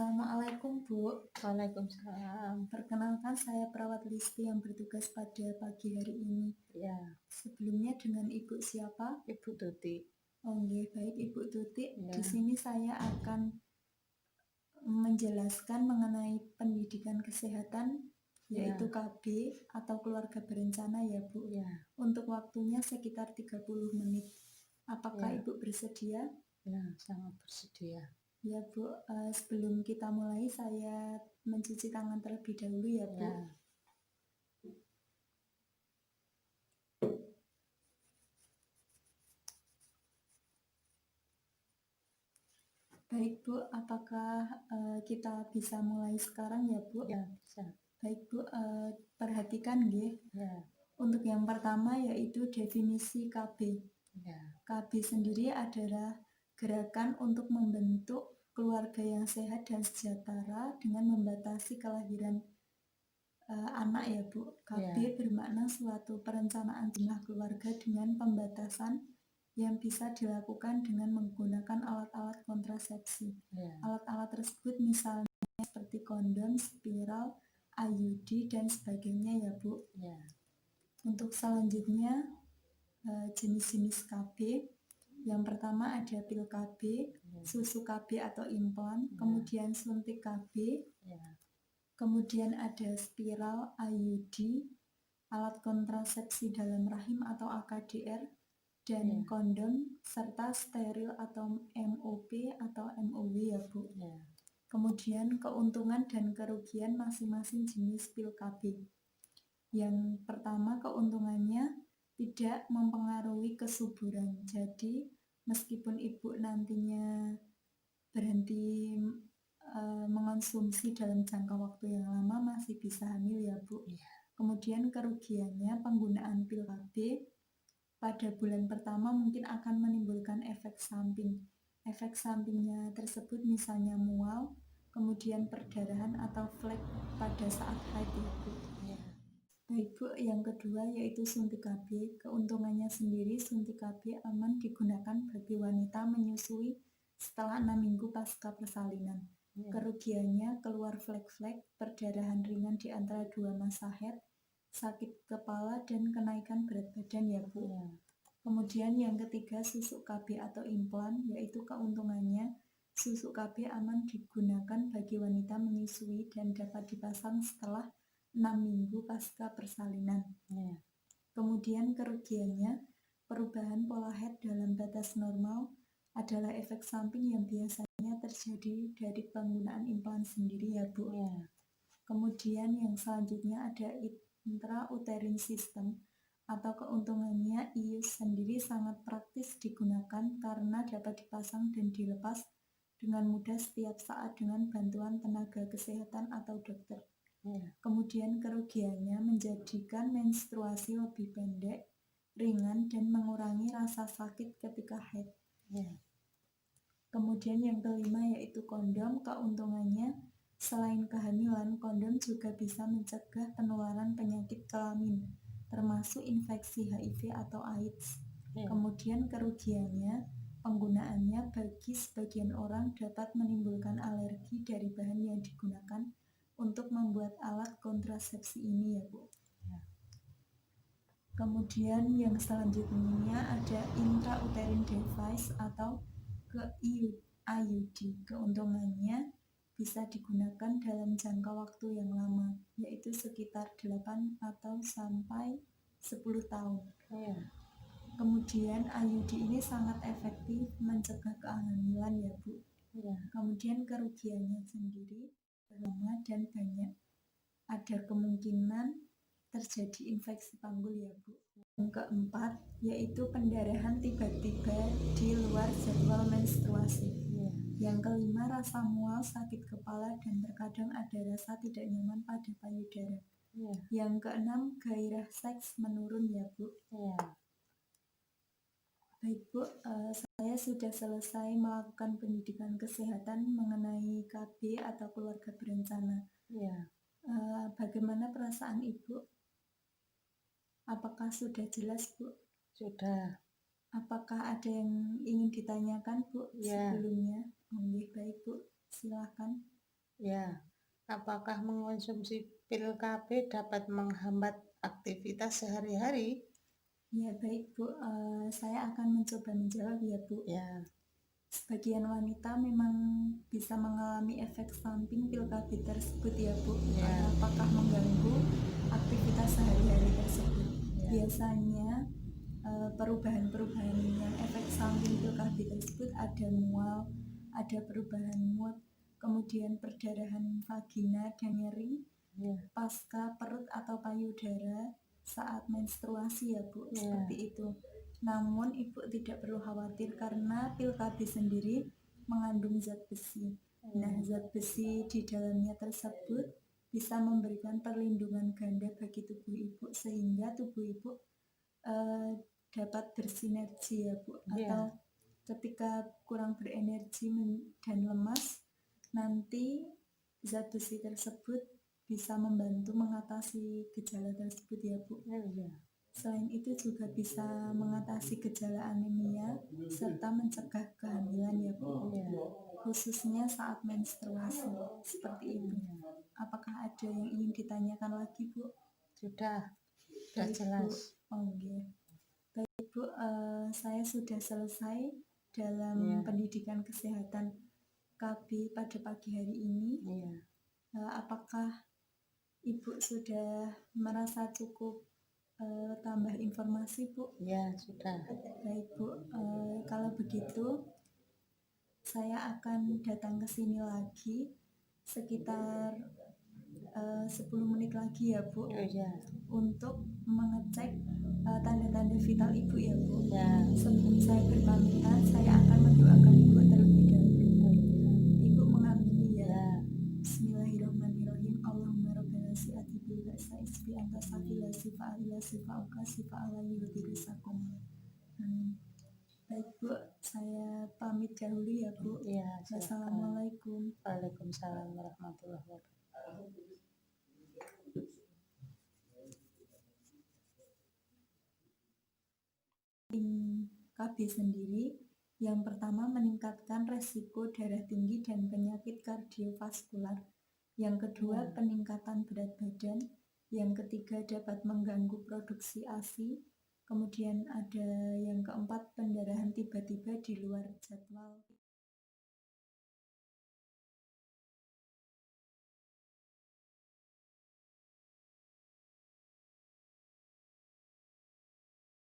Assalamualaikum Bu, Waalaikumsalam. perkenalkan saya perawat Listi yang bertugas pada pagi hari ini. Ya, Sebelumnya dengan Ibu siapa? Ibu Tuti. Oh nggih, baik Ibu Tuti. Ya. Di sini saya akan menjelaskan mengenai pendidikan kesehatan yaitu Ya. KB atau keluarga berencana ya Bu. Ya, Untuk waktunya sekitar 30 menit. Apakah Ya. Ibu bersedia? ya, sangat bersedia. Ya Bu, sebelum kita mulai saya mencuci tangan terlebih dahulu ya Bu. Ya, Baik Bu, apakah kita bisa mulai sekarang ya Bu? ya bisa. Baik Bu, perhatikan nggih. Ya, Untuk yang pertama yaitu definisi KB. ya, KB sendiri adalah gerakan untuk membentuk keluarga yang sehat dan sejahtera dengan membatasi kelahiran anak ya Bu. KB Ya. bermakna suatu perencanaan jumlah keluarga dengan pembatasan yang bisa dilakukan dengan menggunakan alat-alat kontrasepsi. Ya. Alat-alat tersebut misalnya seperti kondom, spiral, IUD, dan sebagainya ya Bu. Ya. Untuk selanjutnya jenis-jenis KB. Yang pertama ada pil KB, susu KB atau implan, kemudian suntik KB, Ya. kemudian ada spiral, IUD, alat kontrasepsi dalam rahim atau AKDR, dan kondom, serta steril atau MOP atau MOW ya Bu. Ya. Kemudian keuntungan dan kerugian masing-masing jenis pil KB. Yang pertama, keuntungannya tidak mempengaruhi kesuburan. Jadi meskipun ibu nantinya berhenti mengonsumsi dalam jangka waktu yang lama masih bisa hamil ya Bu. Ya. Kemudian kerugiannya penggunaan pil KB pada bulan pertama mungkin akan menimbulkan efek samping. Efek sampingnya tersebut misalnya mual, kemudian perdarahan atau flek pada saat haid ya Bu. Ya. Baik Bu, yang kedua yaitu suntik KB. Keuntungannya sendiri, suntik KB aman digunakan bagi wanita menyusui setelah 6 minggu pasca persalinan. Ya. Kerugiannya keluar flek-flek, perdarahan ringan di antara dua masa haid, sakit kepala, dan kenaikan berat badan ya Bu. Ya. Kemudian yang ketiga susu KB atau implan, yaitu keuntungannya susu KB aman digunakan bagi wanita menyusui dan dapat dipasang setelah 6 minggu pasca persalinan. Ya. Kemudian kerugiannya perubahan pola haid dalam batas normal adalah efek samping yang biasanya terjadi dari penggunaan implan sendiri ya Bu. Ya. Kemudian yang selanjutnya ada intrauterine system atau keuntungannya IUS sendiri sangat praktis digunakan karena dapat dipasang dan dilepas dengan mudah setiap saat dengan bantuan tenaga kesehatan atau dokter. Ya. Kemudian kerugiannya menjadikan menstruasi lebih pendek, ringan, dan mengurangi rasa sakit ketika haid. Ya. Kemudian yang kelima yaitu kondom. Keuntungannya selain kehamilan, kondom juga bisa mencegah penularan penyakit kelamin, termasuk infeksi HIV atau AIDS. Ya. Kemudian kerugiannya, penggunaannya bagi sebagian orang dapat menimbulkan alergi dari bahan yang digunakan untuk membuat alat kontrasepsi ini ya Bu. Ya. Kemudian yang selanjutnya ada intrauterine device atau IUD. Keuntungannya bisa digunakan dalam jangka waktu yang lama, yaitu sekitar 8 atau sampai 10 tahun. Ya. Kemudian IUD ini sangat efektif mencegah kehamilan ya Bu. Ya. Kemudian kerugiannya sendiri lama dan banyak. Ada kemungkinan terjadi infeksi panggul ya Bu. Yang keempat yaitu pendarahan tiba-tiba di luar jadwal menstruasi. Ya. Yang kelima rasa mual, sakit kepala, dan terkadang ada rasa tidak nyaman pada payudara. Ya. Yang keenam gairah seks menurun ya Bu. Ya. Baik Bu, saya sudah selesai melakukan pendidikan kesehatan mengenai KB atau keluarga berencana. Ya. Bagaimana perasaan Ibu? Apakah sudah jelas Bu? Sudah. Apakah ada yang ingin ditanyakan Bu Ya. sebelumnya? Baik Bu, silakan. Ya, apakah mengonsumsi pil KB dapat menghambat aktivitas sehari-hari? Ya baik Bu, saya akan mencoba menjawab ya Bu. Ya, Sebagian wanita memang bisa mengalami efek samping pil KB tersebut ya Bu, Ya. apakah mengganggu aktivitas sehari-hari tersebut. Ya. Biasanya perubahan-perubahan yang efek samping pil KB tersebut ada mual, ada perubahan mood, kemudian perdarahan vagina dan nyeri, ya, pasca perut atau payudara saat menstruasi ya Bu, Ya. seperti itu. Namun ibu tidak perlu khawatir karena pil KB sendiri mengandung zat besi. Nah, zat besi di dalamnya tersebut bisa memberikan perlindungan ganda bagi tubuh ibu sehingga tubuh ibu dapat bersinergi ya Bu, Ya. atau ketika kurang berenergi dan lemas, nanti zat besi tersebut bisa membantu mengatasi gejala tersebut ya Bu. Ya. Selain itu juga bisa mengatasi gejala anemia serta mencegah kehamilan ya Bu, Ya. khususnya saat menstruasi, seperti itu. Apakah ada yang ingin ditanyakan lagi Bu? Sudah Baik, jelas. Bu. Oh, iya. Baik Bu, saya sudah selesai dalam Ya. pendidikan kesehatan KB pada pagi hari ini. Ya. Apakah Ibu sudah merasa cukup tambah informasi Bu? Ya, sudah. Baik Bu, kalau begitu saya akan datang ke sini lagi sekitar 10 menit lagi ya Bu, Ya. untuk mengecek tanda-tanda vital Ibu ya Bu. Ya. Sebelum saya berpamitan, saya akan mendoakan Ibu terlebih dahulu. Ibu mengamini ya. Ya. Bismillahirrahmanirrahim. Allahumma rabbana si'ati bil ba'sa isbi anta safila sifa ila sifa uka sifa ala yudhirisakum. Baik Bu, saya pamit dahulu ya Bu. Ya, Wassalamualaikum. Waalaikumsalam warahmatullahi wabarakatuh. KB sendiri, yang pertama meningkatkan resiko darah tinggi dan penyakit kardiovaskular, yang kedua peningkatan berat badan, yang ketiga dapat mengganggu produksi ASI, kemudian ada yang keempat pendarahan tiba-tiba di luar jadwal.